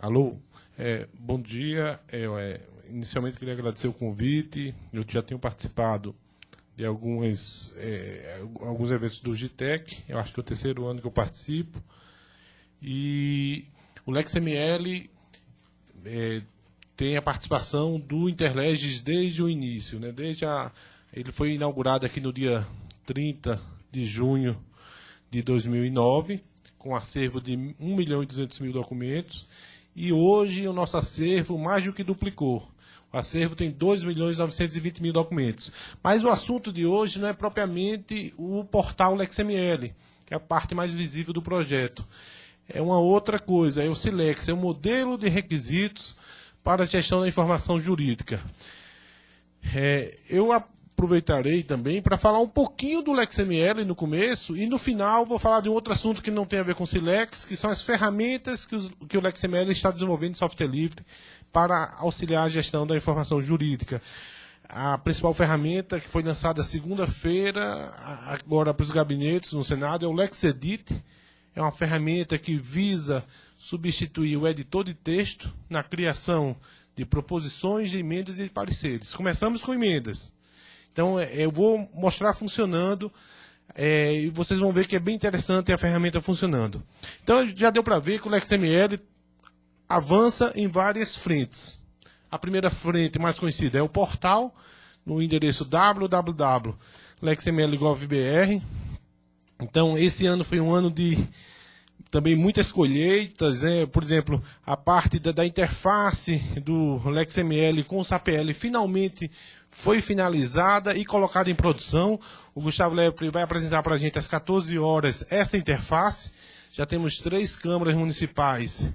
Alô, bom dia. Inicialmente queria agradecer o convite. Eu já tenho participado de alguns eventos do GTEC. Eu acho que é o terceiro ano que eu participo. E o LexML tem a participação do Interleges desde o início, né? Ele foi inaugurado aqui no dia 30 de junho de 2009, com acervo de 1.200.000 documentos. E hoje o nosso acervo mais do que duplicou. O acervo tem 2.920.000 documentos. Mas o assunto de hoje não é propriamente o portal LexML, que é a parte mais visível do projeto. É uma outra coisa, é o SILEX, é o modelo de requisitos para a gestão da informação jurídica. Eu aproveitarei também para falar um pouquinho do LexML no começo e no final vou falar de um outro assunto que não tem a ver com o SILEX, que são as ferramentas que o LexML está desenvolvendo em software livre para auxiliar a gestão da informação jurídica. A principal ferramenta que foi lançada segunda-feira, agora para os gabinetes no Senado, é o LexEdit. É uma ferramenta que visa substituir o editor de texto na criação de proposições, de emendas e de pareceres. Começamos com emendas. Então, eu vou mostrar funcionando e vocês vão ver que é bem interessante a ferramenta funcionando. Então, já deu para ver que o LexML avança em várias frentes. A primeira frente mais conhecida é o portal, no endereço www.lexml.gov.br. Então, esse ano foi um ano de também muitas colheitas, por exemplo, a parte da interface do LexML com o SAPL finalmente foi finalizada e colocada em produção. O Gustavo Lepre vai apresentar para a gente às 14 horas essa interface. Já temos 3 câmaras municipais,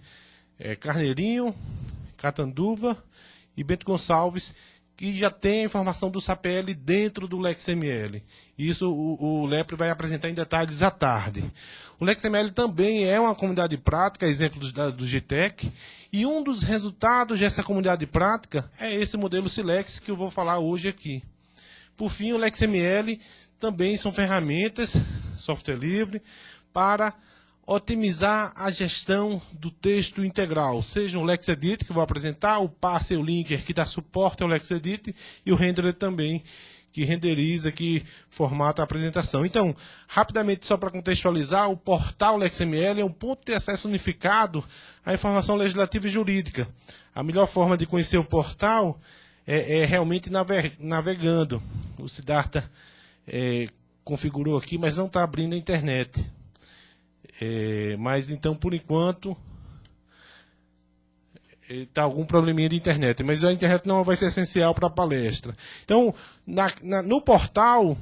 Carneirinho, Catanduva e Bento Gonçalves, que já tem a informação do SAPL dentro do LexML. Isso o Lepre vai apresentar em detalhes à tarde. O LexML também é uma comunidade de prática, exemplo do GTEC, e um dos resultados dessa comunidade de prática é esse modelo SILEX que eu vou falar hoje aqui. Por fim, o LexML também são ferramentas, software livre, para otimizar a gestão do texto integral, seja o LexEdit, que eu vou apresentar, o Parser Linker, que dá suporte ao LexEdit, e o Renderer também, que renderiza, que formata a apresentação. Então, rapidamente, só para contextualizar, o portal LexML é um ponto de acesso unificado à informação legislativa e jurídica. A melhor forma de conhecer o portal é realmente navegando. O Siddhartha configurou aqui, mas não está abrindo a internet. Mas então, por enquanto, está algum probleminha de internet. Mas a internet não vai ser essencial para a palestra. Então, no portal,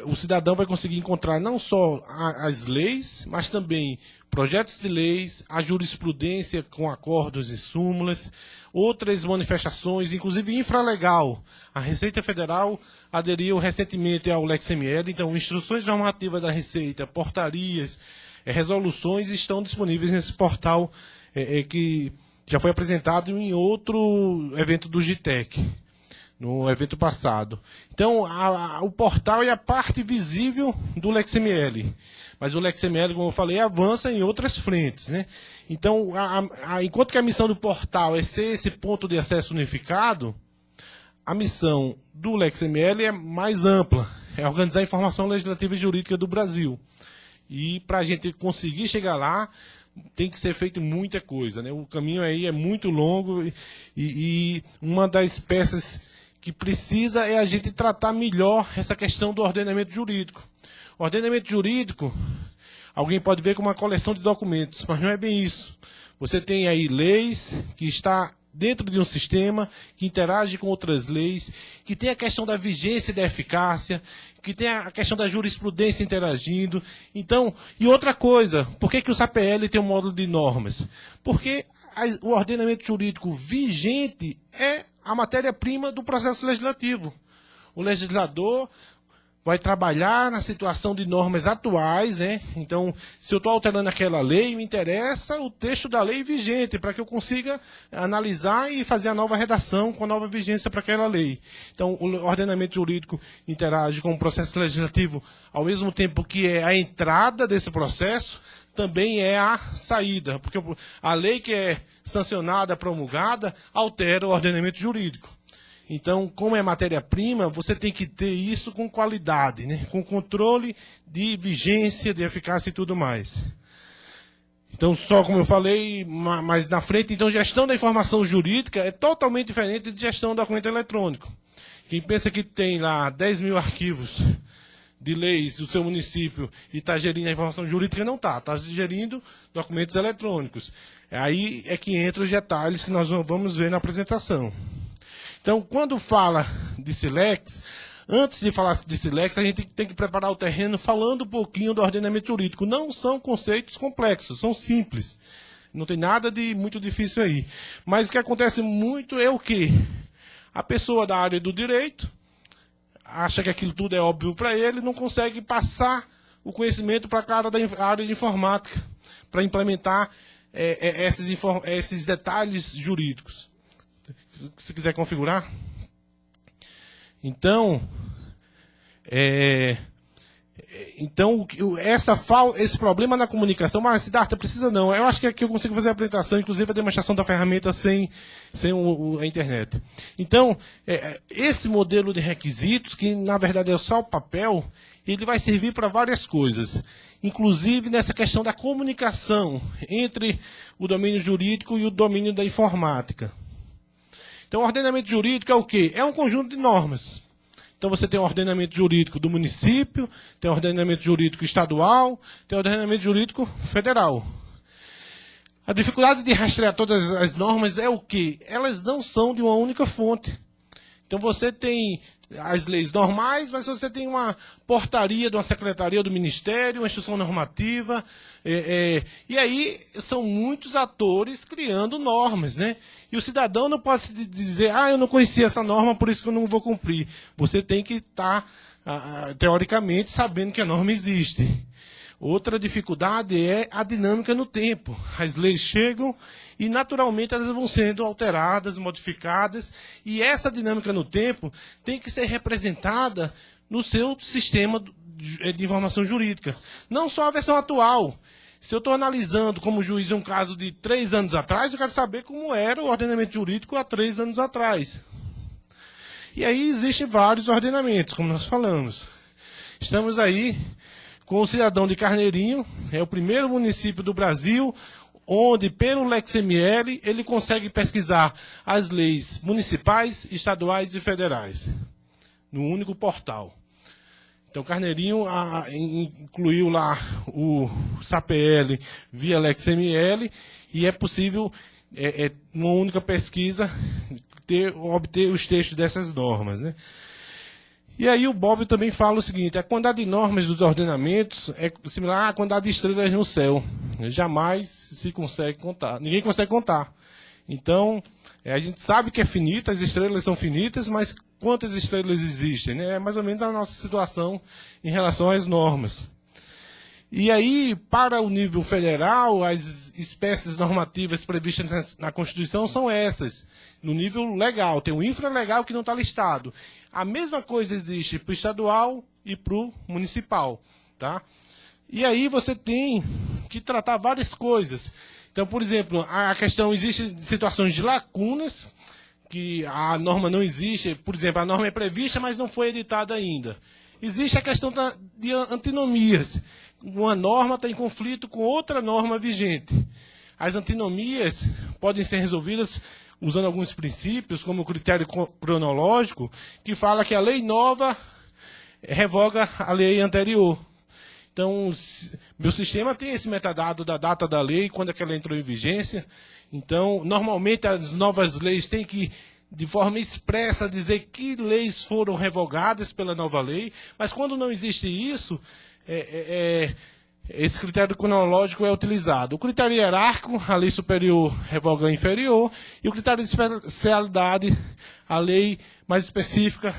o cidadão vai conseguir encontrar não só as leis, mas também projetos de leis, a jurisprudência com acordos e súmulas, outras manifestações, inclusive infralegal. A Receita Federal aderiu recentemente ao LexML, então instruções normativas da Receita, portarias, resoluções estão disponíveis nesse portal que já foi apresentado em outro evento do GTEC, no evento passado. Então, o portal é a parte visível do LexML. Mas o LexML, como eu falei, avança em outras frentes, né? Então, enquanto que a missão do portal é ser esse ponto de acesso unificado, a missão do LexML é mais ampla, é organizar a informação legislativa e jurídica do Brasil. E para a gente conseguir chegar lá, tem que ser feito muita coisa, né? O caminho aí é muito longo e uma das peças que precisa é a gente tratar melhor essa questão do ordenamento jurídico. O ordenamento jurídico, alguém pode ver como uma coleção de documentos, mas não é bem isso. Você tem aí leis que está dentro de um sistema, que interage com outras leis, que tem a questão da vigência e da eficácia, que tem a questão da jurisprudência interagindo. Então, e outra coisa, por que o SAPL tem um módulo de normas? Porque o ordenamento jurídico vigente é a matéria-prima do processo legislativo. O legislador vai trabalhar na situação de normas atuais, né? Então, se eu estou alterando aquela lei, me interessa o texto da lei vigente, para que eu consiga analisar e fazer a nova redação com a nova vigência para aquela lei. Então, o ordenamento jurídico interage com o processo legislativo ao mesmo tempo que é a entrada desse processo, também é a saída, porque a lei que é sancionada, promulgada, altera o ordenamento jurídico. Então, como é matéria-prima, você tem que ter isso com qualidade, né? Com controle de vigência, de eficácia e tudo mais. Então, só como eu falei, mais na frente, então, gestão da informação jurídica é totalmente diferente de gestão do documento eletrônico. Quem pensa que tem lá 10 mil arquivos de leis do seu município e está gerindo a informação jurídica, não está. Está gerindo documentos eletrônicos. Aí é que entram os detalhes que nós vamos ver na apresentação. Então, quando fala de Silex, antes de falar de Silex, a gente tem que preparar o terreno falando um pouquinho do ordenamento jurídico. Não são conceitos complexos, são simples. Não tem nada de muito difícil aí. Mas o que acontece muito é o quê? A pessoa da área do direito acha que aquilo tudo é óbvio para ele, não consegue passar o conhecimento para a cara da área de informática, para implementar esses detalhes jurídicos. Se quiser configurar. Então, esse problema na comunicação, mas Siddhartha, precisa não. Eu acho que aqui eu consigo fazer a apresentação, inclusive a demonstração da ferramenta sem a internet. Então, esse modelo de requisitos, que na verdade é só o papel, ele vai servir para várias coisas. Inclusive nessa questão da comunicação entre o domínio jurídico e o domínio da informática. Então, o ordenamento jurídico é o quê? É um conjunto de normas. Então, você tem o ordenamento jurídico do município, tem o ordenamento jurídico estadual, tem o ordenamento jurídico federal. A dificuldade de rastrear todas as normas é o quê? Elas não são de uma única fonte. Então, você tem as leis normais, mas você tem uma portaria de uma secretaria do Ministério, uma instrução normativa, e aí são muitos atores criando normas, né? E o cidadão não pode dizer, eu não conhecia essa norma, por isso que eu não vou cumprir. Você tem que estar, teoricamente, sabendo que a norma existe. Outra dificuldade é a dinâmica no tempo. As leis chegam e, naturalmente, elas vão sendo alteradas, modificadas, e essa dinâmica no tempo tem que ser representada no seu sistema de informação jurídica. Não só a versão atual. Se eu estou analisando como juiz um caso de 3 anos atrás, eu quero saber como era o ordenamento jurídico há 3 anos atrás. E aí existem vários ordenamentos, como nós falamos. Estamos aí com o cidadão de Carneirinho, é o primeiro município do Brasil onde, pelo LexML, ele consegue pesquisar as leis municipais, estaduais e federais, no único portal. Então, Carneirinho incluiu lá o SAPL via LexML e é possível, numa única pesquisa, obter os textos dessas normas, né? E aí o Bob também fala o seguinte, a quantidade de normas dos ordenamentos é similar à quantidade de estrelas no céu. Jamais se consegue contar. Ninguém consegue contar. Então, a gente sabe que é finita, as estrelas são finitas, mas quantas estrelas existem, né? É mais ou menos a nossa situação em relação às normas. E aí, para o nível federal, as espécies normativas previstas na Constituição são essas. No nível legal, tem o infralegal que não está listado. A mesma coisa existe para o estadual e para o municipal. Tá? E aí você tem que tratar várias coisas. Então, por exemplo, a questão, existe situações de lacunas, que a norma não existe. Por exemplo, a norma é prevista, mas não foi editada ainda. Existe a questão de antinomias. Uma norma está em conflito com outra norma vigente. As antinomias podem ser resolvidas usando alguns princípios, como o critério cronológico, que fala que a lei nova revoga a lei anterior. Então, meu sistema tem esse metadado da data da lei, quando é que ela entrou em vigência. Então, normalmente as novas leis têm que, de forma expressa, dizer que leis foram revogadas pela nova lei, mas quando não existe isso, esse critério cronológico é utilizado. O critério hierárquico, a lei superior revoga a inferior, e o critério de especialidade, a lei mais específica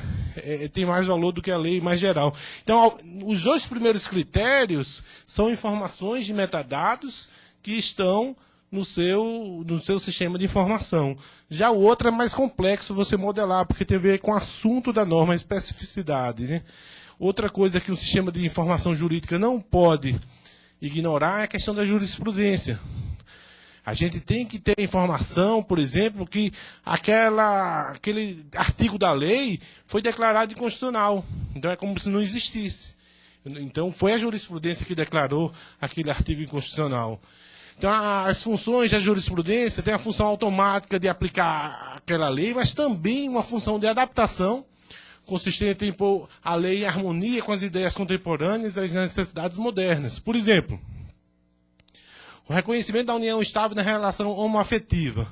tem mais valor do que a lei mais geral. Então, os dois primeiros critérios são informações de metadados que estão no seu sistema de informação. Já o outro é mais complexo você modelar, porque tem a ver com o assunto da norma, a especificidade, né? Outra coisa que o sistema de informação jurídica não pode ignorar é a questão da jurisprudência. A gente tem que ter informação, por exemplo, que aquele artigo da lei foi declarado inconstitucional. Então é como se não existisse. Então foi a jurisprudência que declarou aquele artigo inconstitucional. Então as funções da jurisprudência têm a função automática de aplicar aquela lei, mas também uma função de adaptação, consistente em pôr a lei em harmonia com as ideias contemporâneas e as necessidades modernas. Por exemplo, o reconhecimento da união estável na relação homoafetiva.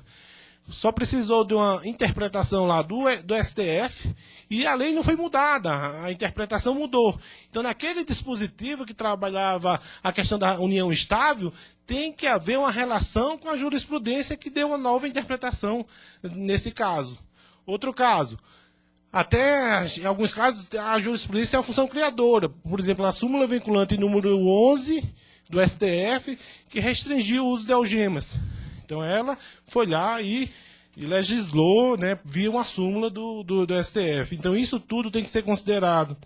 Só precisou de uma interpretação lá do STF e a lei não foi mudada, a interpretação mudou. Então, naquele dispositivo que trabalhava a questão da união estável, tem que haver uma relação com a jurisprudência que deu uma nova interpretação nesse caso. Outro caso, até em alguns casos a jurisprudência é uma função criadora. Por exemplo, a súmula vinculante número 11 do STF, que restringiu o uso de algemas. Então ela foi lá e legislou, né, via uma súmula do STF. Então isso tudo tem que ser considerado.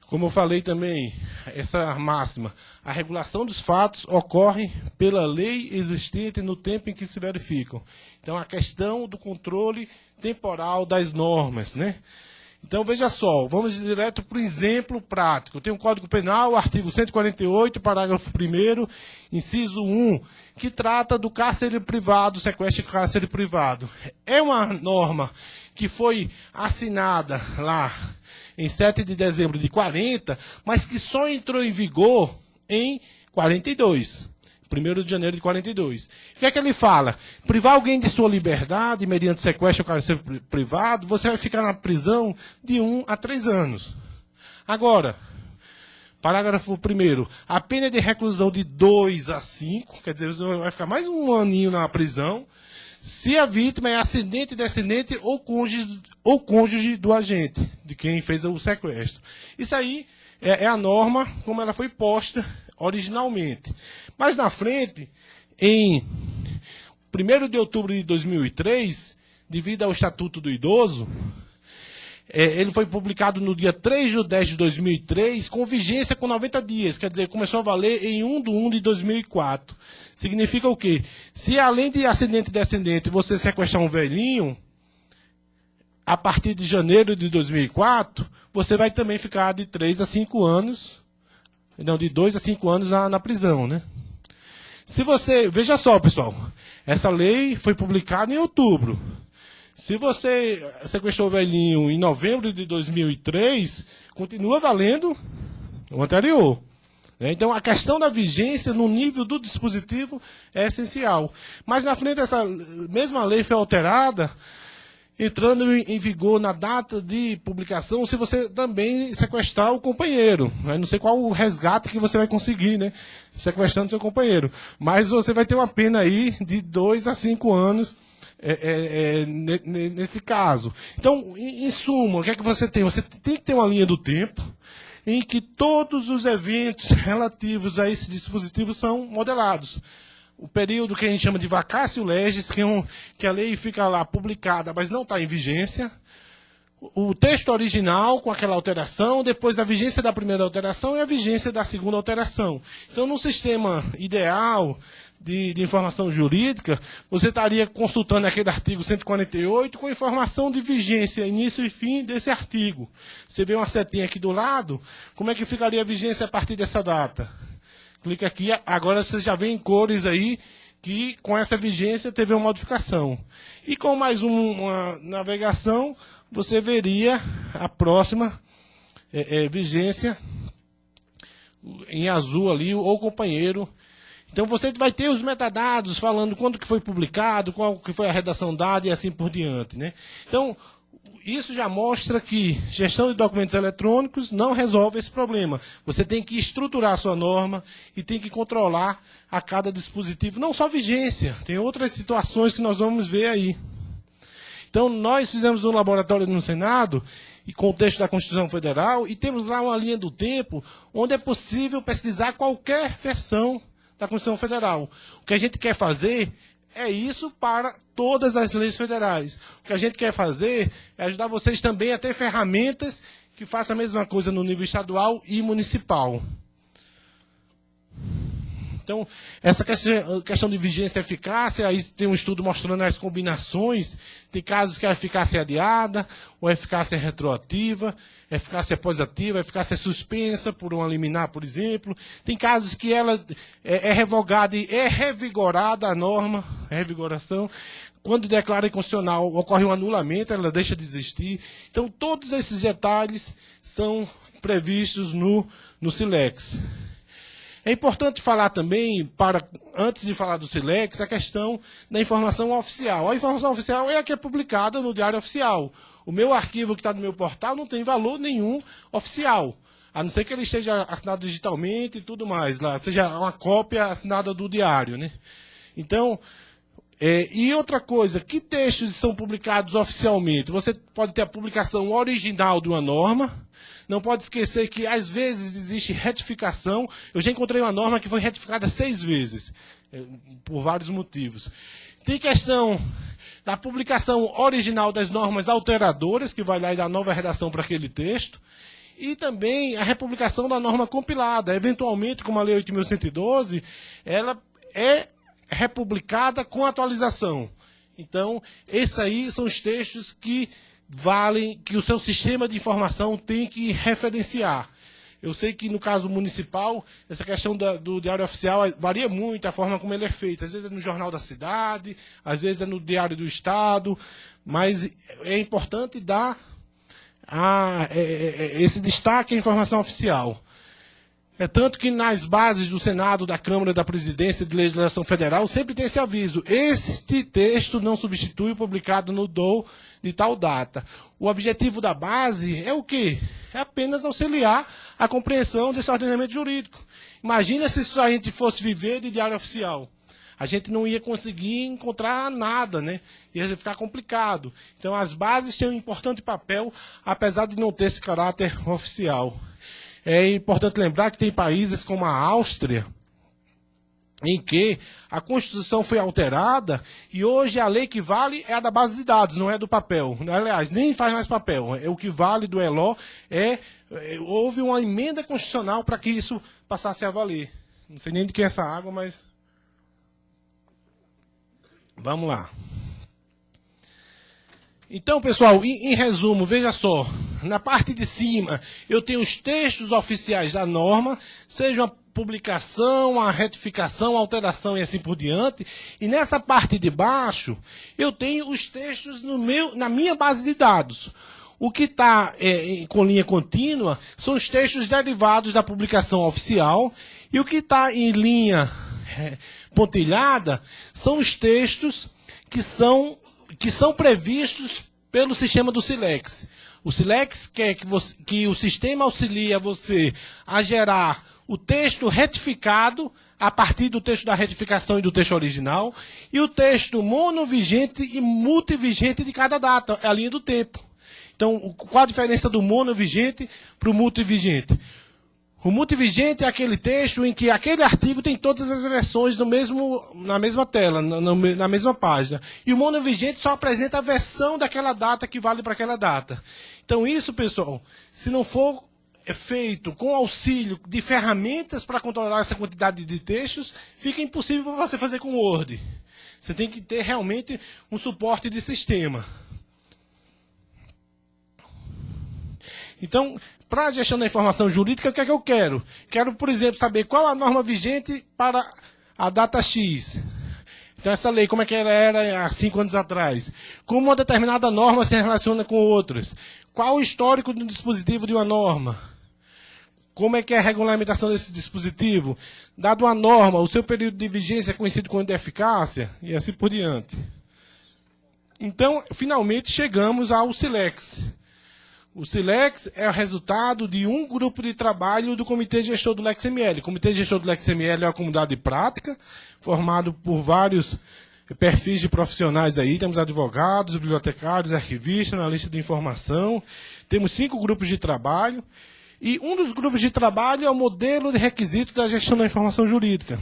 Como eu falei também, essa máxima, a regulação dos fatos ocorre pela lei existente no tempo em que se verificam. Então a questão do controle temporal das normas, né? Então, veja só, vamos direto para o exemplo prático. Tem um Código Penal, artigo 148, parágrafo 1º, inciso 1, que trata do cárcere privado, sequestro de cárcere privado. É uma norma que foi assinada lá em 7 de dezembro de 40, mas que só entrou em vigor em 42. 1º de janeiro de 42. O que é que ele fala? Privar alguém de sua liberdade mediante sequestro ou cárcere privado, você vai ficar na prisão de 1 a 3 anos. Agora, parágrafo 1º, a pena é de reclusão de 2 a 5, quer dizer, você vai ficar mais um aninho na prisão, se a vítima é ascendente, descendente ou cônjuge do agente, de quem fez o sequestro. Isso aí é a norma como ela foi posta originalmente. Mais na frente, em 1º de outubro de 2003, devido ao Estatuto do Idoso, ele foi publicado no dia 3 de 10 de 2003, com vigência com 90 dias, quer dizer, começou a valer em 1 de 1 de 2004. Significa o quê? Se além de ascendente e descendente você sequestrar um velhinho, a partir de janeiro de 2004, você vai também ficar de 3 a 5 anos, não, de 2 a 5 anos na prisão, né? Se você, veja só, pessoal, essa lei foi publicada em outubro. Se você sequestrou o velhinho em novembro de 2003, continua valendo o anterior. Então, a questão da vigência no nível do dispositivo é essencial. Mas, na frente, essa mesma lei foi alterada, entrando em vigor na data de publicação, se você também sequestrar o companheiro. Eu não sei qual o resgate que você vai conseguir, né, sequestrando seu companheiro. Mas você vai ter uma pena aí de 2 a 5 anos nesse caso. Então, em suma, o que é que você tem? Você tem que ter uma linha do tempo em que todos os eventos relativos a esse dispositivo são modelados. O período que a gente chama de vacatio legis, que a lei fica lá publicada, mas não está em vigência. O texto original com aquela alteração, depois a vigência da primeira alteração e a vigência da segunda alteração. Então, no sistema ideal de informação jurídica, você estaria consultando aquele artigo 148 com informação de vigência, início e fim desse artigo. Você vê uma setinha aqui do lado, como é que ficaria a vigência a partir dessa data? Clica aqui, agora você já vê em cores aí que com essa vigência teve uma modificação. E com mais uma navegação, você veria a próxima vigência em azul ali, ou companheiro. Então você vai ter os metadados falando quando que foi publicado, qual que foi a redação dada e assim por diante, né? Então, isso já mostra que gestão de documentos eletrônicos não resolve esse problema. Você tem que estruturar a sua norma e tem que controlar a cada dispositivo, não só vigência, tem outras situações que nós vamos ver aí. Então, nós fizemos um laboratório no Senado, e com o texto da Constituição Federal, e temos lá uma linha do tempo onde é possível pesquisar qualquer versão da Constituição Federal. O que a gente quer fazer é isso para todas as leis federais. O que a gente quer fazer é ajudar vocês também a ter ferramentas que façam a mesma coisa no nível estadual e municipal. Então, essa questão de vigência e eficácia, aí tem um estudo mostrando as combinações. Tem casos que a eficácia é adiada, ou a eficácia é retroativa, a eficácia é pós-ativa, a eficácia é suspensa por uma liminar, por exemplo. Tem casos que ela é revogada e é revigorada a norma, a revigoração. Quando declara inconstitucional, ocorre um anulamento, ela deixa de existir. Então, todos esses detalhes são previstos no SILEX. É importante falar também, antes de falar do SILEX, a questão da informação oficial. A informação oficial é a que é publicada no Diário Oficial. O meu arquivo que está no meu portal não tem valor nenhum oficial, a não ser que ele esteja assinado digitalmente e tudo mais, lá, seja uma cópia assinada do diário, né? Então, e outra coisa, que textos são publicados oficialmente? Você pode ter a publicação original de uma norma. Não pode esquecer que, às vezes, existe retificação. Eu já encontrei uma norma que foi retificada 6 vezes, por vários motivos. Tem questão da publicação original das normas alteradoras, que vai lá e dar nova redação para aquele texto. E também a republicação da norma compilada. Eventualmente, como a Lei 8.112, ela é republicada com atualização. Então, esses aí são os textos que valem, que o seu sistema de informação tem que referenciar. Eu sei que no caso municipal, essa questão do Diário Oficial varia muito a forma como ele é feito. Às vezes é no Jornal da Cidade, às vezes é no Diário do Estado, mas é importante dar esse destaque à informação oficial. É tanto que nas bases do Senado, da Câmara, da Presidência de Legislação Federal, sempre tem esse aviso. Este texto não substitui o publicado no DOU de tal data. O objetivo da base é o quê? É apenas auxiliar a compreensão desse ordenamento jurídico. Imagina se só a gente fosse viver de diário oficial. A gente não ia conseguir encontrar nada, né? Ia ficar complicado. Então, as bases têm um importante papel, apesar de não ter esse caráter oficial. É importante lembrar que tem países como a Áustria, em que a Constituição foi alterada e hoje a lei que vale é a da base de dados, não é do papel. Aliás, nem faz mais papel. O que vale do ELO houve uma emenda constitucional para que isso passasse a valer. Não sei nem de quem é essa água, mas vamos lá. Então, pessoal, em resumo, veja só, na parte de cima eu tenho os textos oficiais da norma, seja uma publicação, uma retificação, alteração e assim por diante, e nessa parte de baixo eu tenho os textos na minha base de dados. O que está com linha contínua são os textos derivados da publicação oficial, e o que está em linha pontilhada são os textos que são previstos pelo sistema do SILEX. O SILEX quer que o sistema auxilie você a gerar o texto retificado a partir do texto da retificação e do texto original, e o texto monovigente e multivigente de cada data, é a linha do tempo. Então, qual a diferença do monovigente para o multivigente? O multivigente é aquele texto em que aquele artigo tem todas as versões na mesma tela, na mesma página. E o monovigente só apresenta a versão daquela data que vale para aquela data. Então isso, pessoal, se não for feito com auxílio de ferramentas para controlar essa quantidade de textos, fica impossível para você fazer com o Word. Você tem que ter realmente um suporte de sistema. Então, para a gestão da informação jurídica, o que é que eu quero? Quero, por exemplo, saber qual a norma vigente para a data X. Então, essa lei, como é que ela era há 5 anos atrás? Como uma determinada norma se relaciona com outras? Qual o histórico do dispositivo de uma norma? Como é que é a regulamentação desse dispositivo? Dado uma norma, o seu período de vigência é conhecido como de eficácia? E assim por diante. Então, finalmente chegamos ao SILEX. O SILEX é o resultado de um grupo de trabalho do Comitê Gestor do LexML. O Comitê Gestor do LexML é uma comunidade de prática, formado por vários perfis de profissionais aí. Temos advogados, bibliotecários, arquivistas, analistas de informação. Temos 5 grupos de trabalho. E um dos grupos de trabalho é o modelo de requisito da gestão da informação jurídica.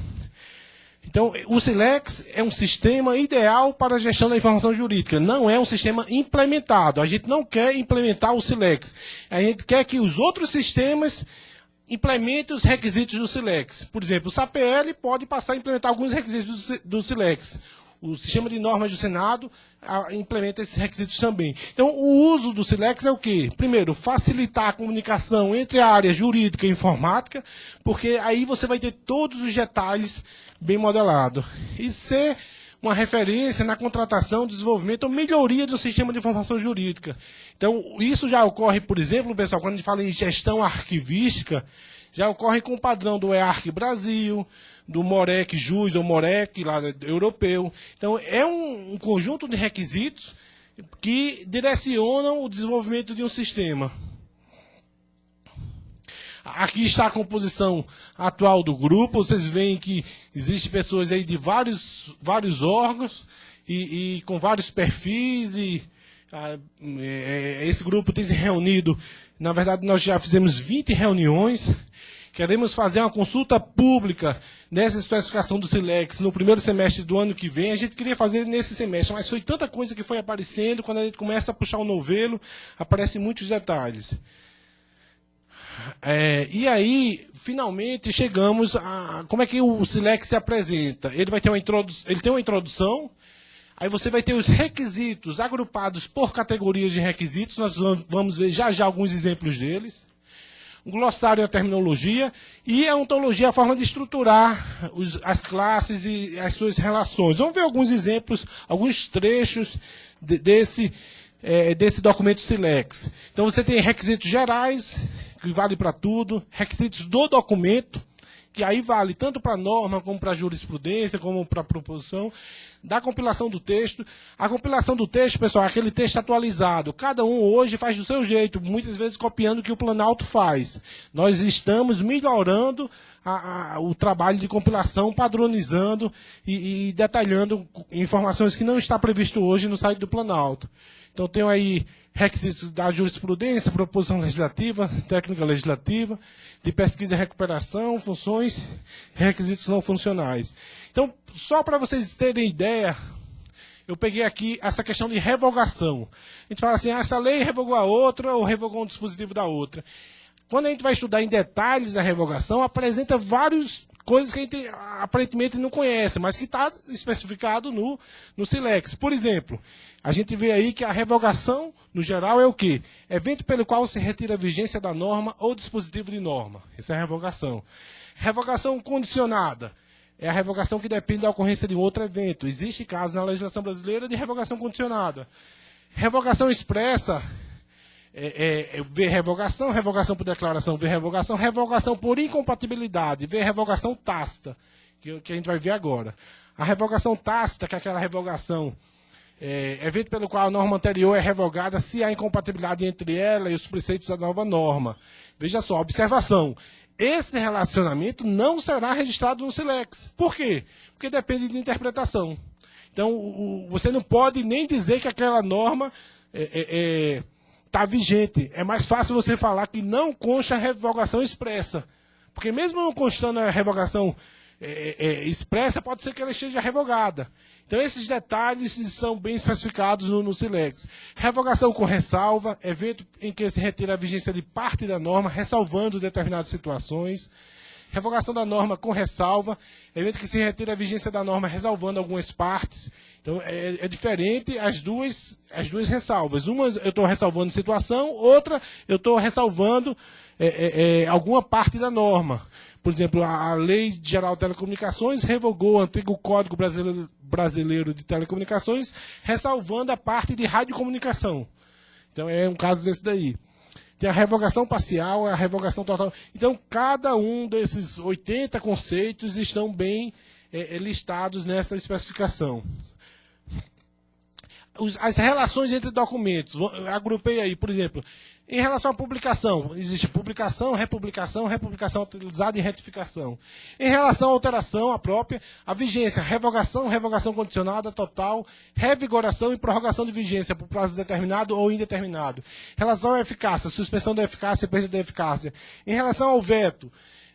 Então, o SILEX é um sistema ideal para a gestão da informação jurídica. Não é um sistema implementado. A gente não quer implementar o SILEX. A gente quer que os outros sistemas implementem os requisitos do SILEX. Por exemplo, o SAPL pode passar a implementar alguns requisitos do SILEX. O sistema de normas do Senado implementa esses requisitos também. Então, o uso do SILEX é o quê? Primeiro, facilitar a comunicação entre a área jurídica e informática, porque aí você vai ter todos os detalhes bem modelados. E ser uma referência na contratação, desenvolvimento ou melhoria do sistema de informação jurídica. Então, isso já ocorre, por exemplo, pessoal, quando a gente fala em gestão arquivística, já ocorre com o padrão do EARC Brasil, do MOREC JUS ou MOREC lá europeu. Então, é um conjunto de requisitos que direcionam o desenvolvimento de um sistema. Aqui está a composição atual do grupo. Vocês veem que existem pessoas aí de vários órgãos e com vários perfis. Esse grupo tem se reunido. Na verdade, nós já fizemos 20 reuniões. Queremos fazer uma consulta pública nessa especificação do SILEX no primeiro semestre do ano que vem. A gente queria fazer nesse semestre, mas foi tanta coisa que foi aparecendo. Quando a gente começa a puxar o novelo, aparecem muitos detalhes. E aí, finalmente, chegamos a... Como é que o SILEX se apresenta? Ele vai ter ele tem uma introdução, aí você vai ter os requisitos agrupados por categorias de requisitos. Nós vamos ver já alguns exemplos deles. Um glossário é a terminologia e a ontologia, a forma de estruturar as classes e as suas relações. Vamos ver alguns exemplos, alguns trechos desse documento SILEX. Então você tem requisitos gerais, que vale para tudo, requisitos do documento, que aí vale tanto para a norma, como para a jurisprudência, como para a proposição, da compilação do texto. A compilação do texto, pessoal, é aquele texto atualizado. Cada um hoje faz do seu jeito, muitas vezes copiando o que o Planalto faz. Nós estamos melhorando o trabalho de compilação, padronizando e detalhando informações que não está previsto hoje no site do Planalto. Então, tenho aí requisitos da jurisprudência, proposição legislativa, técnica legislativa, de pesquisa e recuperação, funções, requisitos não funcionais. Então, só para vocês terem ideia, eu peguei aqui essa questão de revogação. A gente fala assim, essa lei revogou a outra ou revogou um dispositivo da outra. Quando a gente vai estudar em detalhes a revogação, apresenta várias coisas que a gente aparentemente não conhece, mas que está especificado no SILEX. Por exemplo, a gente vê aí que a revogação, no geral, é o quê? Evento pelo qual se retira a vigência da norma ou dispositivo de norma. Essa é a revogação. Revogação condicionada. É a revogação que depende da ocorrência de outro evento. Existe caso na legislação brasileira de revogação condicionada. Revogação expressa, ver revogação, revogação por declaração, ver revogação, revogação por incompatibilidade, ver revogação tácita, que a gente vai ver agora. A revogação tácita, que é aquela revogação, evento pelo qual a norma anterior é revogada se há incompatibilidade entre ela e os preceitos da nova norma. Veja só, observação. Esse relacionamento não será registrado no SILEX. Por quê? Porque depende de interpretação. Então, você não pode nem dizer que aquela norma está vigente. É mais fácil você falar que não consta a revogação expressa. Porque mesmo não constando a revogação expressa, pode ser que ela esteja revogada. Então, esses detalhes são bem especificados no SILEX. Revogação com ressalva, evento em que se retira a vigência de parte da norma, ressalvando determinadas situações. Revogação da norma com ressalva, evento que se retira a vigência da norma, ressalvando algumas partes. Então, é diferente as duas ressalvas. Uma eu estou ressalvando situação, outra eu estou ressalvando alguma parte da norma. Por exemplo, a Lei Geral de Telecomunicações revogou o antigo Código Brasileiro de Telecomunicações, ressalvando a parte de radiocomunicação. Então, é um caso desse daí. Tem a revogação parcial, a revogação total. Então, cada um desses 80 conceitos estão bem listados nessa especificação. as relações entre documentos. Agrupei aí, por exemplo, em relação à publicação, existe publicação, republicação atualizada e retificação. Em relação à alteração, a própria, a vigência, revogação, revogação condicionada, total, revigoração e prorrogação de vigência por prazo determinado ou indeterminado. Em relação à eficácia, suspensão da eficácia e perda da eficácia. Em relação ao veto,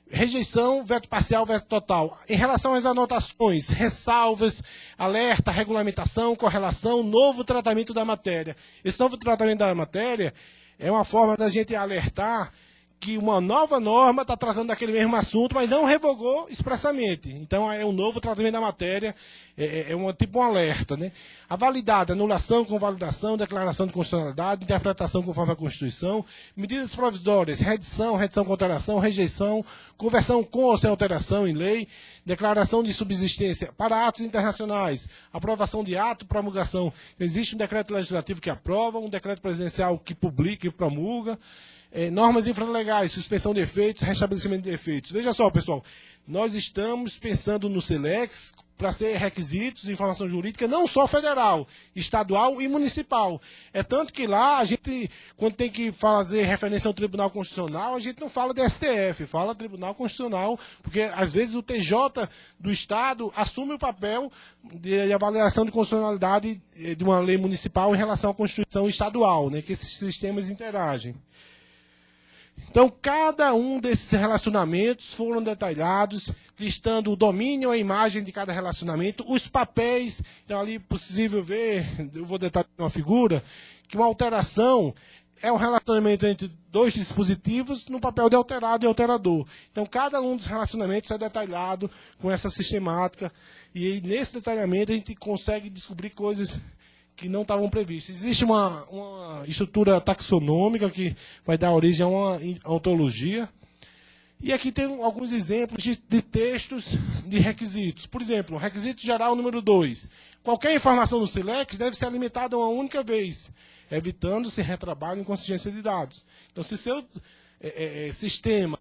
rejeição, veto parcial, veto total. Em relação às anotações, ressalvas, alerta, regulamentação, correlação, novo tratamento da matéria. Esse novo tratamento da matéria é uma forma da gente alertar que uma nova norma está tratando daquele mesmo assunto, mas não revogou expressamente. Então, é um novo tratamento da matéria, tipo um alerta. Né? A validade, anulação com validação, declaração de constitucionalidade, interpretação conforme a Constituição, medidas provisórias, redição com alteração, rejeição, conversão com ou sem alteração em lei, declaração de subsistência para atos internacionais, aprovação de ato, promulgação. Existe um decreto legislativo que aprova, um decreto presidencial que publica e promulga, normas infralegais, suspensão de efeitos, restabelecimento de efeitos. Veja só, pessoal, nós estamos pensando no SELEX para ser requisitos de informação jurídica não só federal, estadual e municipal. É tanto que lá a gente, quando tem que fazer referência ao Tribunal Constitucional, a gente não fala de STF, fala Tribunal Constitucional, porque às vezes o TJ do Estado assume o papel de avaliação de constitucionalidade de uma lei municipal em relação à Constituição estadual, né, que esses sistemas interagem. Então, cada um desses relacionamentos foram detalhados, listando o domínio, a imagem de cada relacionamento, os papéis. Então, ali é possível ver, eu vou detalhar uma figura, que uma alteração é um relacionamento entre dois dispositivos no papel de alterado e alterador. Então, cada um dos relacionamentos é detalhado com essa sistemática, e aí, nesse detalhamento a gente consegue descobrir coisas que não estavam previstas. Existe uma estrutura taxonômica que vai dar origem a uma ontologia. E aqui tem alguns exemplos de textos de requisitos. Por exemplo, requisito geral número 2. Qualquer informação no SILEX deve ser alimentada uma única vez, evitando-se retrabalho e inconsistência de dados. Então, se seu sistema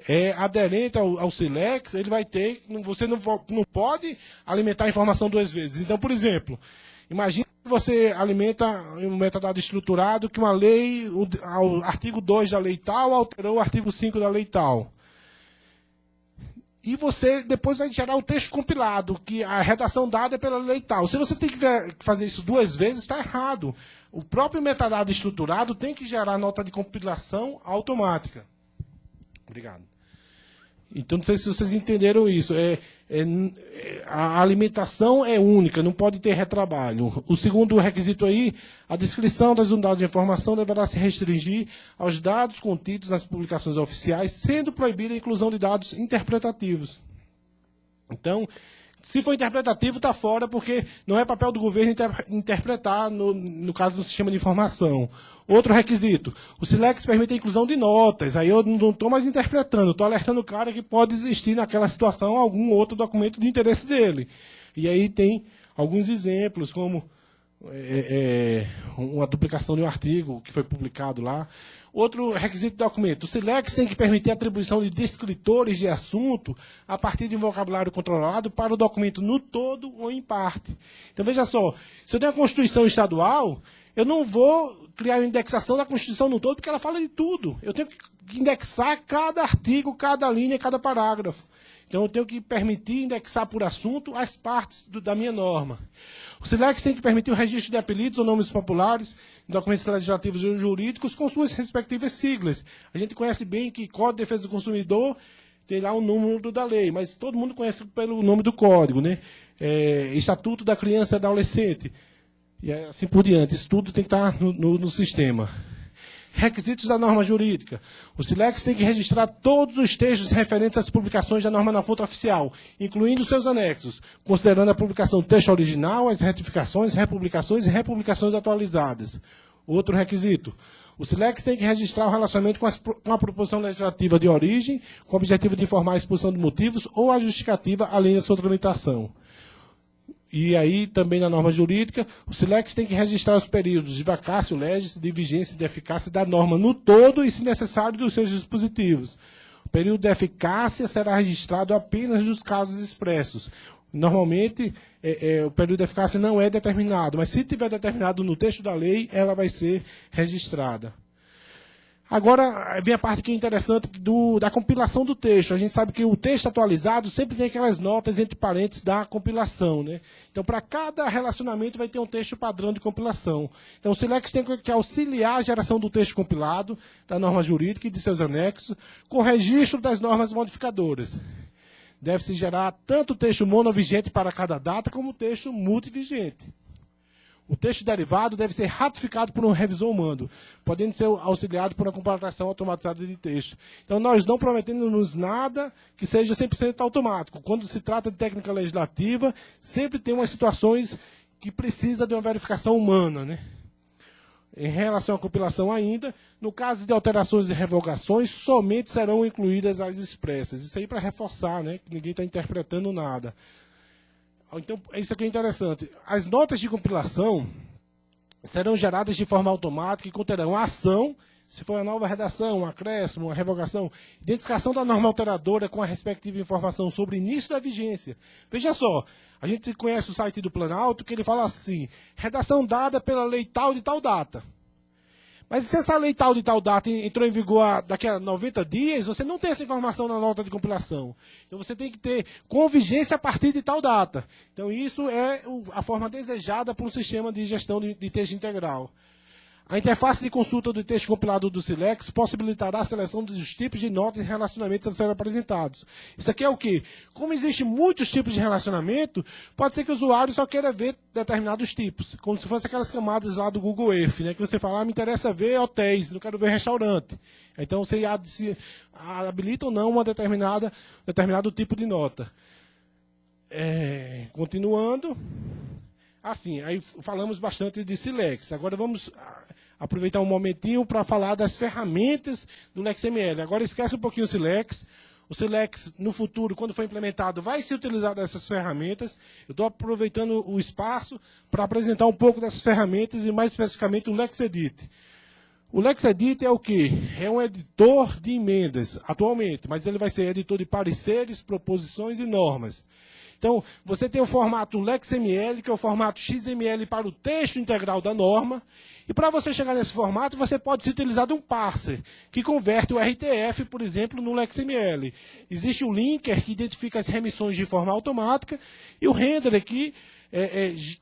é aderente ao SILEX, ele vai ter, você não pode alimentar a informação 2 vezes. Então, por exemplo, imagina que você alimenta um metadado estruturado que uma lei, o artigo 2 da lei tal, alterou o artigo 5 da lei tal. E você depois vai gerar o texto compilado, que a redação dada é pela lei tal. Se você tem que fazer isso 2 vezes, está errado. O próprio metadado estruturado tem que gerar nota de compilação automática. Obrigado. Então, não sei se vocês entenderam isso. A alimentação é única, não pode ter retrabalho. O segundo requisito aí, a descrição das unidades de informação deverá se restringir aos dados contidos nas publicações oficiais, sendo proibida a inclusão de dados interpretativos. Então, se for interpretativo, está fora, porque não é papel do governo interpretar, no caso do sistema de informação. Outro requisito, o SILEX permite a inclusão de notas. Aí eu não estou mais interpretando, estou alertando o cara que pode existir naquela situação algum outro documento de interesse dele. E aí tem alguns exemplos, como uma duplicação de um artigo que foi publicado lá. Outro requisito do documento, o SILEX tem que permitir a atribuição de descritores de assunto a partir de um vocabulário controlado para o documento no todo ou em parte. Então, veja só, se eu tenho a Constituição estadual, eu não vou criar a indexação da Constituição no todo, porque ela fala de tudo. Eu tenho que indexar cada artigo, cada linha, cada parágrafo. Então, eu tenho que permitir indexar por assunto as partes da minha norma. O SILEX tem que permitir o registro de apelidos ou nomes populares em documentos legislativos e jurídicos com suas respectivas siglas. A gente conhece bem que Código de Defesa do Consumidor tem lá o número da lei, mas todo mundo conhece pelo nome do código, né? Estatuto da Criança e do Adolescente. E assim por diante. Isso tudo tem que estar no sistema. Requisitos da norma jurídica. O SILEX tem que registrar todos os textos referentes às publicações da norma na fonte oficial, incluindo seus anexos, considerando a publicação do texto original, as retificações, republicações e republicações atualizadas. Outro requisito. O SILEX tem que registrar o relacionamento com a proposição legislativa de origem, com o objetivo de informar a exposição de motivos ou a justificativa além da sua tramitação. E aí, também na norma jurídica, o SILEX tem que registrar os períodos de vacácio legis, de vigência e de eficácia da norma no todo e, se necessário, dos seus dispositivos. O período de eficácia será registrado apenas nos casos expressos. Normalmente, o período de eficácia não é determinado, mas se tiver determinado no texto da lei, ela vai ser registrada. Agora, vem a parte que é interessante da compilação do texto. A gente sabe que o texto atualizado sempre tem aquelas notas entre parênteses da compilação, né? Então, para cada relacionamento vai ter um texto padrão de compilação. Então, o SILEX tem que auxiliar a geração do texto compilado, da norma jurídica e de seus anexos, com registro das normas modificadoras. Deve-se gerar tanto o texto monovigente para cada data, como o texto multivigente. O texto derivado deve ser ratificado por um revisor humano, podendo ser auxiliado por uma comparação automatizada de texto. Então, nós não prometemos nada que seja 100% automático. Quando se trata de técnica legislativa, sempre tem umas situações que precisa de uma verificação humana, né? Em relação à compilação ainda, no caso de alterações e revogações, somente serão incluídas as expressas. Isso aí para reforçar, né, que ninguém está interpretando nada. Então, isso aqui é interessante. As notas de compilação serão geradas de forma automática e conterão a ação, se for uma nova redação, um acréscimo, uma revogação, identificação da norma alteradora com a respectiva informação sobre o início da vigência. Veja só, a gente conhece o site do Planalto, que ele fala assim, redação dada pela lei tal de tal data. Mas se essa lei tal de tal data entrou em vigor daqui a 90 dias, você não tem essa informação na nota de compilação. Então você tem que ter com vigência a partir de tal data. Então isso é a forma desejada para um sistema de gestão de texto integral. A interface de consulta do texto compilado do SILEX possibilitará a seleção dos tipos de notas e relacionamentos a serem apresentados. Isso aqui é o quê? Como existem muitos tipos de relacionamento, pode ser que o usuário só queira ver determinados tipos, como se fossem aquelas camadas lá do Google Earth, né, que você fala, me interessa ver hotéis, não quero ver restaurante. Então você habilita ou não uma determinado tipo de nota. Continuando. Assim, aí falamos bastante de SILEX. Agora vamos aproveitar um momentinho para falar das ferramentas do LexML. Agora esquece um pouquinho o SILEX. O SILEX, no futuro, quando for implementado, vai se utilizar dessas ferramentas. Eu estou aproveitando o espaço para apresentar um pouco dessas ferramentas e, mais especificamente, o LexEdit. O LexEdit é o quê? É um editor de emendas, atualmente, mas ele vai ser editor de pareceres, proposições e normas. Então, você tem o formato LexML, que é o formato XML para o texto integral da norma. E para você chegar nesse formato, você pode se utilizar de um parser, que converte o RTF, por exemplo, no LexML. Existe o linker, que identifica as remissões de forma automática, e o renderer, que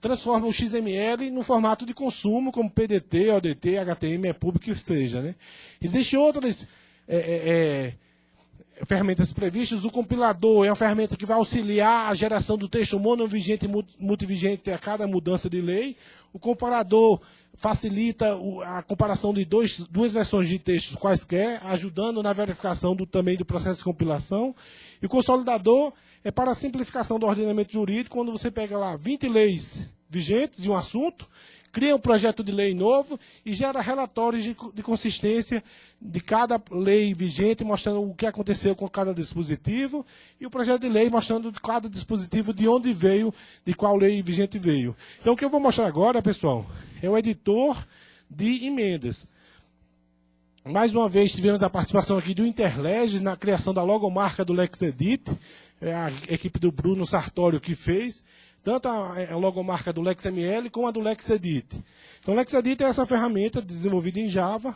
transforma o XML no formato de consumo, como PDT, ODT, HTML, EPUB, que seja, né? Existem outras ferramentas previstas. O compilador é uma ferramenta que vai auxiliar a geração do texto monovigente e multivigente a cada mudança de lei. O comparador facilita a comparação de duas versões de textos quaisquer, ajudando na verificação também do processo de compilação. E o consolidador é para a simplificação do ordenamento jurídico, quando você pega lá 20 leis vigentes de um assunto, cria um projeto de lei novo e gera relatórios de consistência de cada lei vigente, mostrando o que aconteceu com cada dispositivo, e o projeto de lei mostrando cada dispositivo de onde veio, de qual lei vigente veio. Então, o que eu vou mostrar agora, pessoal, é o editor de emendas. Mais uma vez, tivemos a participação aqui do Interleges na criação da logomarca do LexEdit, a equipe do Bruno Sartório que fez, tanto a logomarca do LexML como a do LexEdit. Então, o LexEdit é essa ferramenta desenvolvida em Java.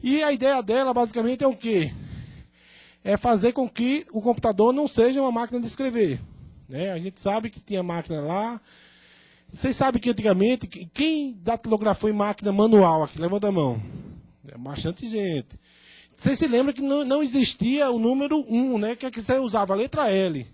E a ideia dela, basicamente, é o quê? É fazer com que o computador não seja uma máquina de escrever, né? A gente sabe que tinha máquina lá. Vocês sabem que antigamente, quem datilografou em máquina manual aqui? Levanta a mão. É bastante gente. Vocês se lembram que não existia o número 1, né? Que você usava a letra L.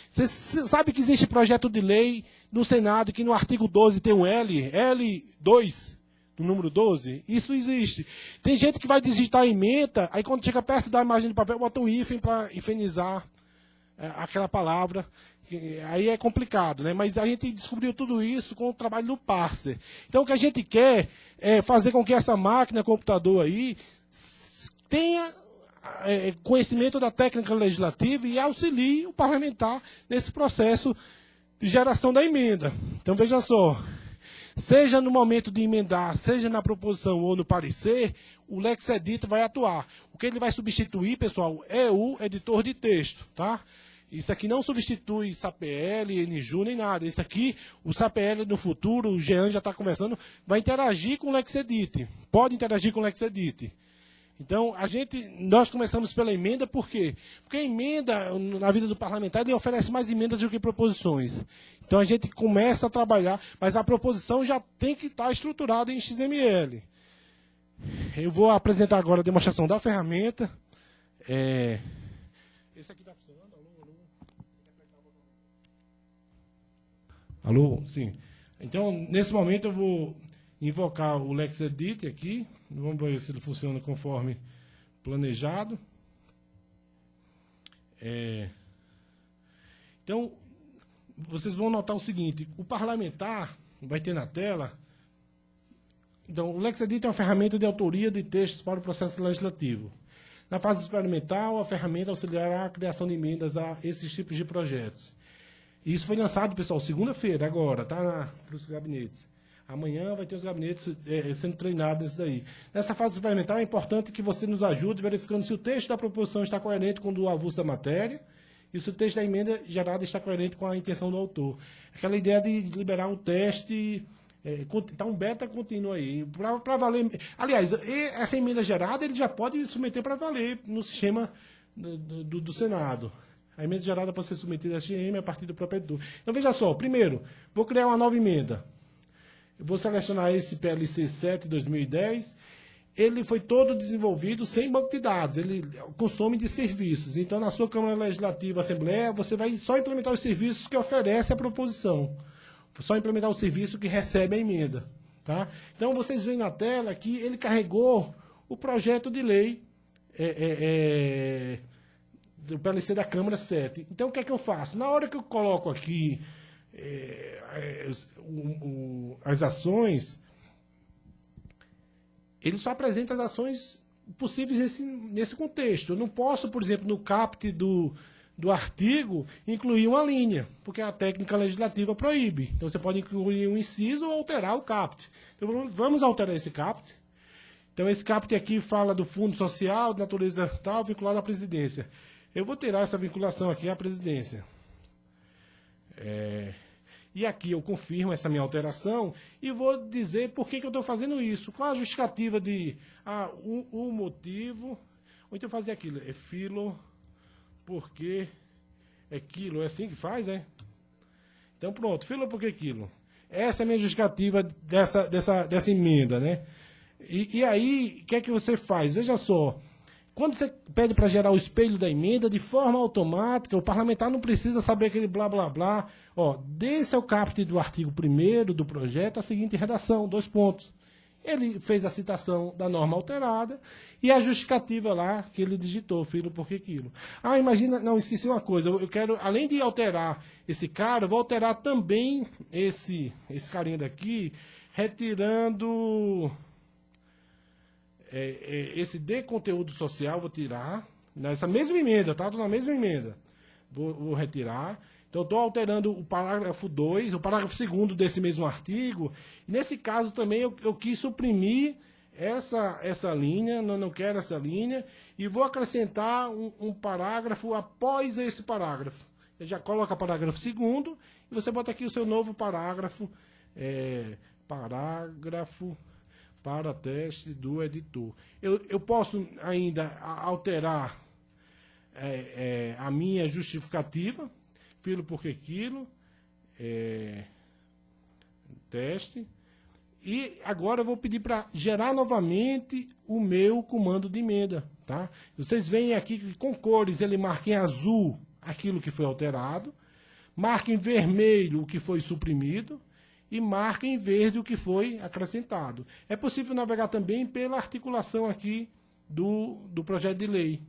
Você sabe que existe projeto de lei no Senado que no artigo 12 tem um L2, do número 12? Isso existe. Tem gente que vai digitar a ementa, aí quando chega perto da imagem de papel, bota um hífen para hifenizar aquela palavra. Aí é complicado, né? Mas a gente descobriu tudo isso com o trabalho do parser. Então o que a gente quer é fazer com que essa máquina, computador aí, tenha conhecimento da técnica legislativa e auxilie o parlamentar nesse processo de geração da emenda. Então, veja só, seja no momento de emendar, seja na proposição ou no parecer, o LexEdit vai atuar. O que ele vai substituir, pessoal, é o editor de texto, tá? Isso aqui não substitui SAPL, NJU, nem nada. Isso aqui, o SAPL no futuro, o Jean já está conversando, vai interagir com o LexEdit. Pode interagir com o LexEdit. Então, nós começamos pela emenda, por quê? Porque a emenda, na vida do parlamentar, ele oferece mais emendas do que proposições. Então, a gente começa a trabalhar, mas a proposição já tem que estar estruturada em XML. Eu vou apresentar agora a demonstração da ferramenta. Esse aqui está funcionando? Alô? Alô? Sim. Então, nesse momento, eu vou invocar o LexEdit aqui. Vamos ver se ele funciona conforme planejado. Então, vocês vão notar o seguinte, o parlamentar vai ter na tela. Então, o LexEdit é uma ferramenta de autoria de textos para o processo legislativo. Na fase experimental, a ferramenta auxiliará a criação de emendas a esses tipos de projetos. E isso foi lançado, pessoal, segunda-feira, agora, tá para os gabinetes. Amanhã vai ter os gabinetes sendo treinados nisso daí. Nessa fase experimental, é importante que você nos ajude verificando se o texto da proposição está coerente com o do avulso da matéria e se o texto da emenda gerada está coerente com a intenção do autor. Aquela ideia de liberar um teste, está um beta contínuo aí, para valer. Aliás, essa emenda gerada ele já pode submeter para valer no sistema do Senado. A emenda gerada pode ser submetida a SGM a partir do próprio editor. Então, veja só, primeiro, vou criar uma nova emenda. Eu vou selecionar esse PLC 7 2010. Ele foi todo desenvolvido sem banco de dados, ele consome de serviços. Então, na sua Câmara Legislativa, Assembleia, você vai só implementar os serviços que oferece a proposição. Só implementar o serviço que recebe a emenda. Tá? Então, vocês veem na tela que ele carregou o projeto de lei do PLC da Câmara 7. Então, o que é que eu faço? Na hora que eu coloco aqui as ações, ele só apresenta as ações possíveis nesse contexto. Eu não posso, por exemplo, no caput do artigo, incluir uma linha, porque a técnica legislativa proíbe. Então, você pode incluir um inciso ou alterar o caput. Então, vamos alterar esse caput. Então, esse caput aqui fala do fundo social, de natureza tal, vinculado à presidência. Eu vou tirar essa vinculação aqui à presidência. E aqui eu confirmo essa minha alteração e vou dizer por que eu estou fazendo isso. Qual a justificativa de o motivo, ou então fazer aquilo, filo, porque é quilo, é assim que faz, é? Então pronto, filo, porque quilo. Essa é a minha justificativa dessa emenda, né? E aí, o que é que você faz? Veja só, quando você pede para gerar o espelho da emenda, de forma automática, o parlamentar não precisa saber aquele blá, blá, blá. Desse é o caput do artigo 1º do projeto, a seguinte redação, 2 pontos. Ele fez a citação da norma alterada e a justificativa lá que ele digitou, filo, porque quilo. Imagina, não, esqueci uma coisa, eu quero, além de alterar esse cara, eu vou alterar também esse carinha daqui, retirando... esse de conteúdo social, vou tirar, nessa mesma emenda, tá? Estou na mesma emenda. Vou retirar. Então, estou alterando o parágrafo 2, o parágrafo 2º desse mesmo artigo. E nesse caso também eu quis suprimir essa linha, não quero essa linha, e vou acrescentar um parágrafo após esse parágrafo. Eu já coloco o parágrafo 2º, e você bota aqui o seu novo parágrafo, parágrafo para teste do editor. Eu posso ainda alterar a minha justificativa, filo porque quilo, teste, e agora eu vou pedir para gerar novamente o meu comando de emenda. Tá? Vocês veem aqui que com cores ele marca em azul aquilo que foi alterado, marca em vermelho o que foi suprimido, e marca em verde o que foi acrescentado. É possível navegar também pela articulação aqui do projeto de lei,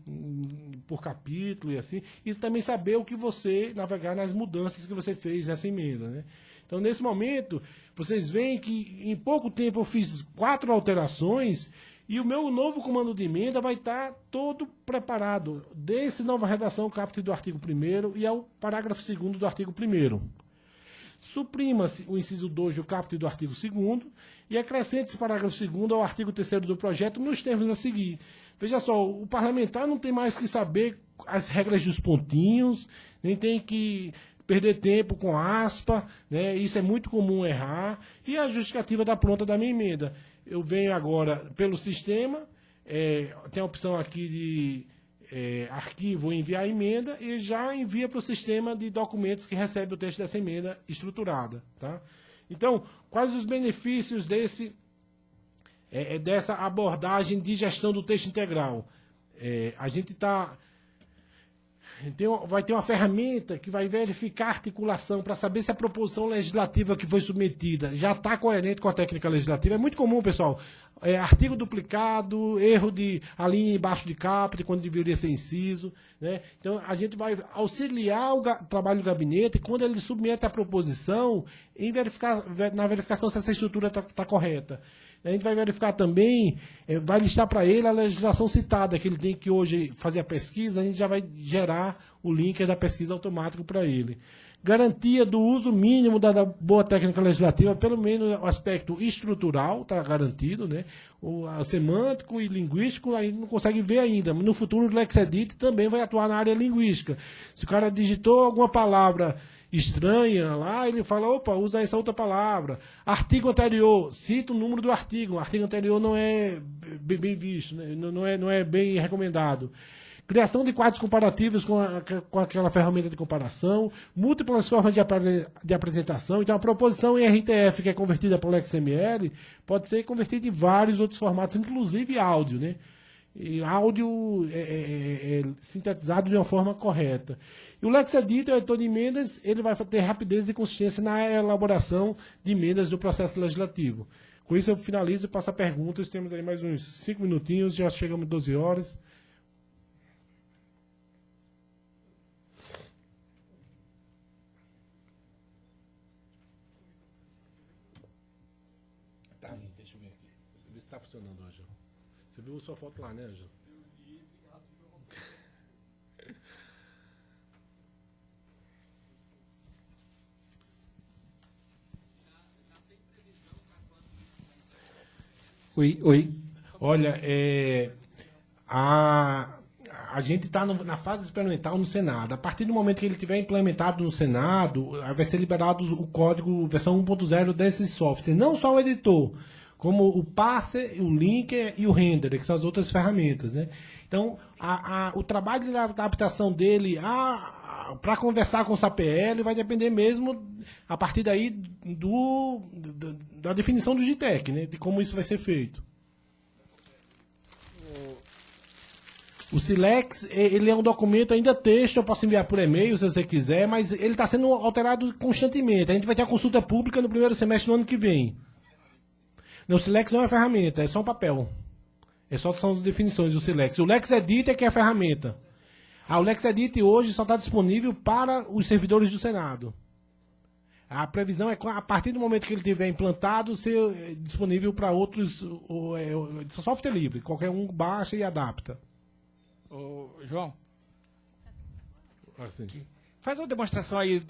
por capítulo e assim, e também saber o que você navegar nas mudanças que você fez nessa emenda. Né? Então, nesse momento, vocês veem que em pouco tempo eu fiz 4 alterações e o meu novo comando de emenda vai estar todo preparado, desse nova redação, caput do artigo 1º e ao parágrafo 2º do artigo 1º. Suprima-se o inciso 2 do caput do artigo 2º e acrescente-se o parágrafo 2º ao artigo 3º do projeto nos termos a seguir. Veja só, o parlamentar não tem mais que saber as regras dos pontinhos, nem tem que perder tempo com aspa, né? Isso é muito comum errar. E a justificativa da pronta da minha emenda. Eu venho agora pelo sistema, tem a opção aqui de arquivo enviar emenda e já envia para o sistema de documentos que recebe o texto dessa emenda estruturada. Tá? Então, quais os benefícios dessa abordagem de gestão do texto integral? A gente vai ter uma ferramenta que vai verificar a articulação para saber se a proposição legislativa que foi submetida já está coerente com a técnica legislativa. É muito comum, pessoal, artigo duplicado, erro de a linha embaixo de caput, quando deveria ser inciso. Né? Então, a gente vai auxiliar o trabalho do gabinete quando ele submete a proposição na verificação se essa estrutura está correta. A gente vai verificar também, vai listar para ele a legislação citada, que ele tem que hoje fazer a pesquisa, a gente já vai gerar o link da pesquisa automático para ele. Garantia do uso mínimo da boa técnica legislativa, pelo menos o aspecto estrutural está garantido, né? O semântico e linguístico a gente não consegue ver ainda, mas no futuro o LexEdit também vai atuar na área linguística. Se o cara digitou alguma palavra estranha lá, ele fala, opa, usa essa outra palavra. Artigo anterior, cita o número do artigo. O artigo anterior não é bem visto, né? não é bem recomendado. Criação de quadros comparativos com aquela ferramenta de comparação, múltiplas formas de apresentação. Então, a proposição em RTF, que é convertida para o XML, pode ser convertida em vários outros formatos, inclusive áudio, né? E áudio sintetizado de uma forma correta. E o LexEdit, o editor de emendas, ele vai ter rapidez e consistência na elaboração de emendas do processo legislativo. Com isso eu finalizo e passo a perguntas. Temos aí mais uns 5 minutinhos, já chegamos 12 horas. Tá, deixa eu ver aqui. Deixa eu ver se está funcionando, Ângelo. Você viu sua foto lá, né, Ângelo? Oi. Olha, a gente está na fase experimental no Senado. A partir do momento que ele tiver implementado no Senado, vai ser liberado o código versão 1.0 desse software. Não só o editor, como o parser, o linker e o renderer, que são as outras ferramentas. Né? Então, o trabalho de adaptação dele para conversar com o SAPL vai depender mesmo, a partir daí, da definição do GTEC, né? De como isso vai ser feito. O Silex, ele é um documento ainda texto, eu posso enviar por e-mail se você quiser, mas ele está sendo alterado constantemente. A gente vai ter a consulta pública no primeiro semestre do ano que vem. Não, o Silex não é ferramenta, é só um papel. São as definições do Silex. O LexEdit é que é a ferramenta. O LexEdit hoje só está disponível para os servidores do Senado. A previsão é, a partir do momento que ele tiver implantado, ser disponível para outros, software livre. Qualquer um baixa e adapta. Ô, João, Assim. faz uma demonstração aí,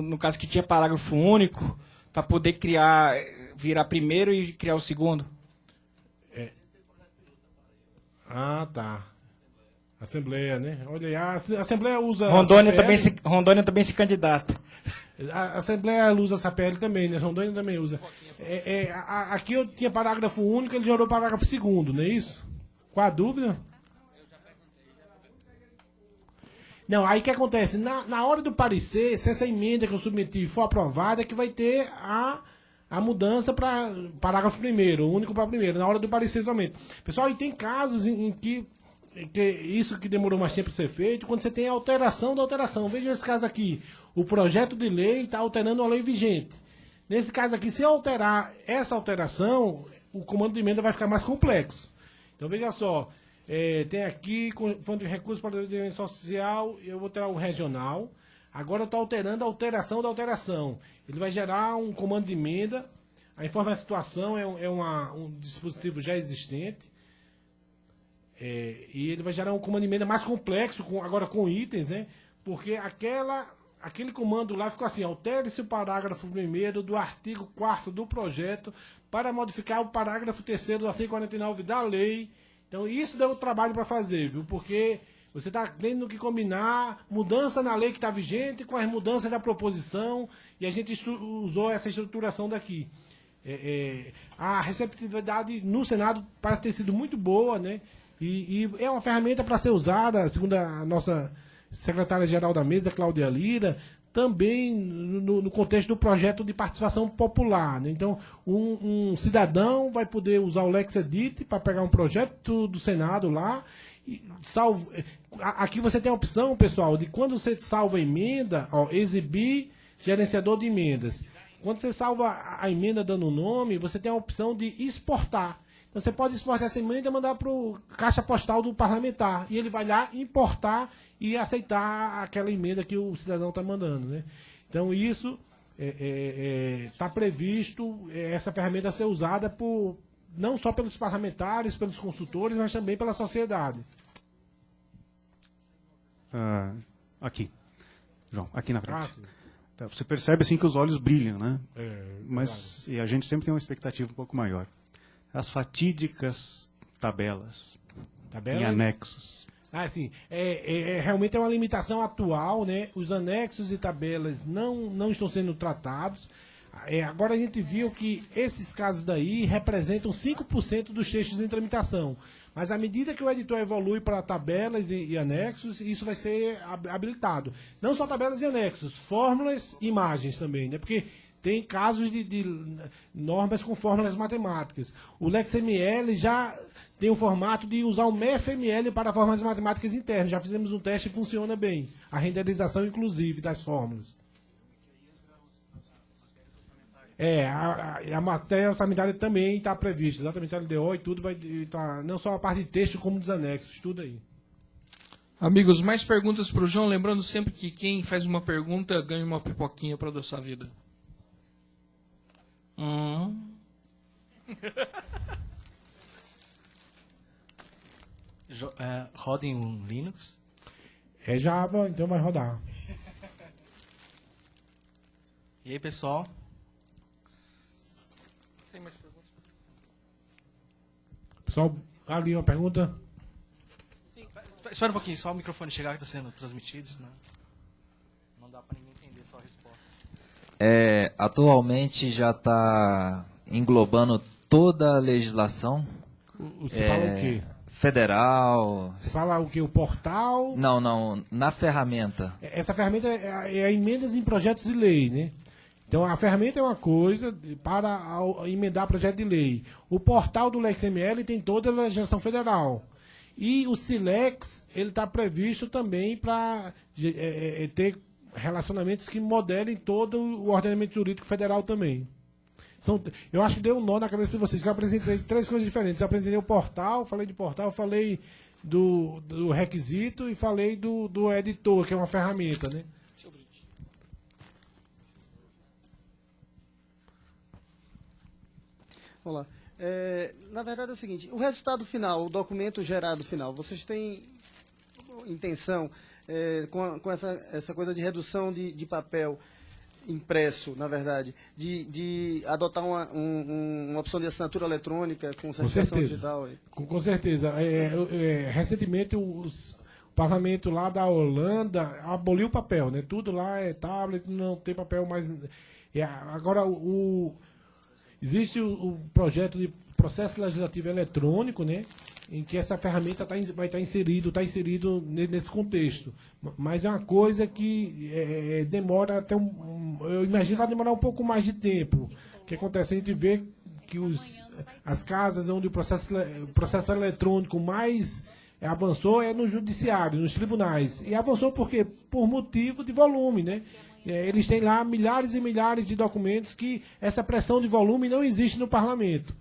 no caso que tinha parágrafo único, para poder virar primeiro e criar o segundo. Tá. Assembleia, né? Olha aí, a Assembleia usa... Rondônia também se candidata. A Assembleia usa a SAPL também, né? Rondônia também usa. Aqui eu tinha parágrafo único, ele gerou parágrafo segundo, não é isso? Qual a dúvida? Não, aí o que acontece? Na hora do parecer, se essa emenda que eu submeti for aprovada, é que vai ter a mudança para parágrafo primeiro, o único para primeiro, na hora do parecer somente. Pessoal, e tem casos em que isso que demorou mais tempo para ser feito, quando você tem a alteração da alteração. Veja esse caso aqui. O projeto de lei está alterando a lei vigente. Nesse caso aqui, se eu alterar essa alteração, o comando de emenda vai ficar mais complexo. Então, veja só. Tem aqui, fundo de recursos para o desenvolvimento social, eu vou ter o regional. Agora eu estou alterando a alteração da alteração. Ele vai gerar um comando de emenda. A informação da situação é um dispositivo já existente. E ele vai gerar um comando de emenda mais complexo, agora com itens, né? Porque aquele comando lá ficou assim: altere-se o parágrafo 1º do artigo 4º do projeto para modificar o parágrafo 3º do artigo 49 da lei Então, isso deu trabalho para fazer, viu? Porque você está tendo que combinar mudança na lei que está vigente com as mudanças da proposição, e a gente usou essa estruturação daqui. A receptividade no Senado parece ter sido muito boa, né? E é uma ferramenta para ser usada, segundo a nossa secretária-geral da mesa, Cláudia Lira, também no contexto do projeto de participação popular, né? Então, um cidadão vai poder usar o LexEdit para pegar um projeto do Senado lá. Aqui você tem a opção, pessoal, de quando você salva a emenda, exibir gerenciador de emendas. Quando você salva a emenda dando o nome, você tem a opção de exportar. Então você pode exportar essa emenda e mandar para o caixa postal do parlamentar. E ele vai lá importar e aceitar aquela emenda que o cidadão está mandando, né? Então isso está previsto, essa ferramenta a ser usada não só pelos parlamentares, pelos consultores, mas também pela sociedade. Aqui, João, aqui na frente. Sim. Você percebe assim que os olhos brilham, né? Mas e a gente sempre tem uma expectativa um pouco maior. As fatídicas tabelas em anexos. Sim. Realmente é uma limitação atual, né? Os anexos e tabelas não estão sendo tratados. Agora a gente viu que esses casos daí representam 5% dos textos em tramitação. Mas à medida que o editor evolui para tabelas e anexos, isso vai ser habilitado. Não só tabelas e anexos, fórmulas e imagens também, né? Porque tem casos de normas com fórmulas matemáticas. O LexML já tem o formato de usar o MEFML para fórmulas matemáticas internas. Já fizemos um teste e funciona bem. A renderização, inclusive, das fórmulas. A matéria orçamentária também está prevista, exatamente a LDO e tudo vai estar, não só a parte de texto como dos anexos, tudo aí. Amigos, mais perguntas para o João, lembrando sempre que quem faz uma pergunta ganha uma pipoquinha para adoçar a vida. Roda em um Linux? É Java, então vai rodar. E aí, pessoal? Sem mais perguntas. Pessoal, ali uma pergunta. Sim, espera um pouquinho, só o microfone chegar que está sendo transmitido, senão não dá para ninguém entender só a resposta. Atualmente já está englobando toda a legislação. Você fala o quê? Federal. Você fala o quê? O portal? Não, na ferramenta. Essa ferramenta é emendas em projetos de lei, né? Então, a ferramenta é uma coisa para emendar projeto de lei. O portal do LexML tem toda a legislação federal. E o Silex, ele está previsto também para ter relacionamentos que modelem todo o ordenamento jurídico federal também. Eu acho que deu um nó na cabeça de vocês, que eu apresentei 3 coisas diferentes. Eu apresentei o portal, falei de portal, falei do requisito e falei do editor, que é uma ferramenta, né? Vamos lá. Na verdade é o seguinte, o resultado final, o documento gerado final, vocês têm intenção, com essa coisa de redução de papel impresso, na verdade, de adotar uma opção de assinatura eletrônica com certificação digital? Com certeza. Recentemente o parlamento lá da Holanda aboliu o papel, né? Tudo lá é tablet, não tem papel mais. Agora existe o projeto de processo legislativo eletrônico, né, em que essa ferramenta vai estar inserido nesse contexto. Mas é uma coisa que demora até eu imagino que vai demorar um pouco mais de tempo. O que acontece? A gente vê que as casas onde o processo eletrônico mais avançou é no judiciário, nos tribunais. E avançou por quê? Por motivo de volume, né? Eles têm lá milhares e milhares de documentos que essa pressão de volume não existe no parlamento.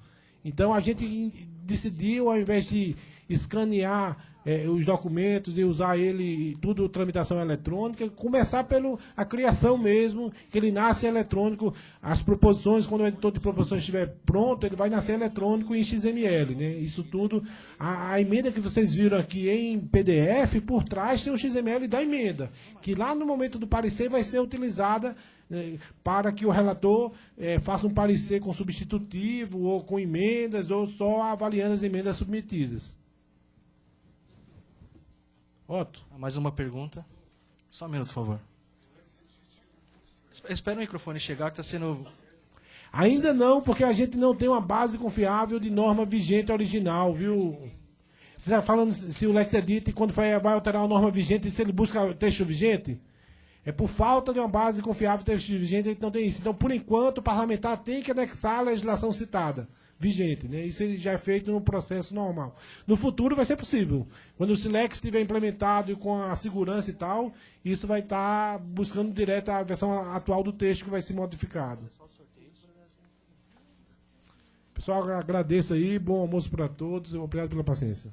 Então a gente decidiu, ao invés de escanear os documentos e usar ele, tudo tramitação eletrônica, começar pela criação mesmo, que ele nasce eletrônico. As proposições, quando o editor de proposições estiver pronto, ele vai nascer eletrônico em XML, né? Isso tudo, a emenda que vocês viram aqui em PDF, por trás tem o XML da emenda, que lá no momento do parecer vai ser utilizada para que o relator faça um parecer com substitutivo, ou com emendas, ou só avaliando as emendas submetidas. Otto. Mais uma pergunta. Só um minuto, por favor. Espera o microfone chegar, que está sendo... Ainda não, porque a gente não tem uma base confiável de norma vigente original, viu? Você está falando se o Lex edita e quando vai alterar a norma vigente, se ele busca texto vigente? É por falta de uma base confiável de texto vigente, a gente não tem isso. Então, por enquanto, o parlamentar tem que anexar a legislação citada, vigente, né? Isso ele já é feito no processo normal. No futuro vai ser possível. Quando o SILEX estiver implementado e com a segurança e tal, isso vai estar buscando direto a versão atual do texto que vai ser modificado. Pessoal, agradeço aí, bom almoço para todos, obrigado pela paciência.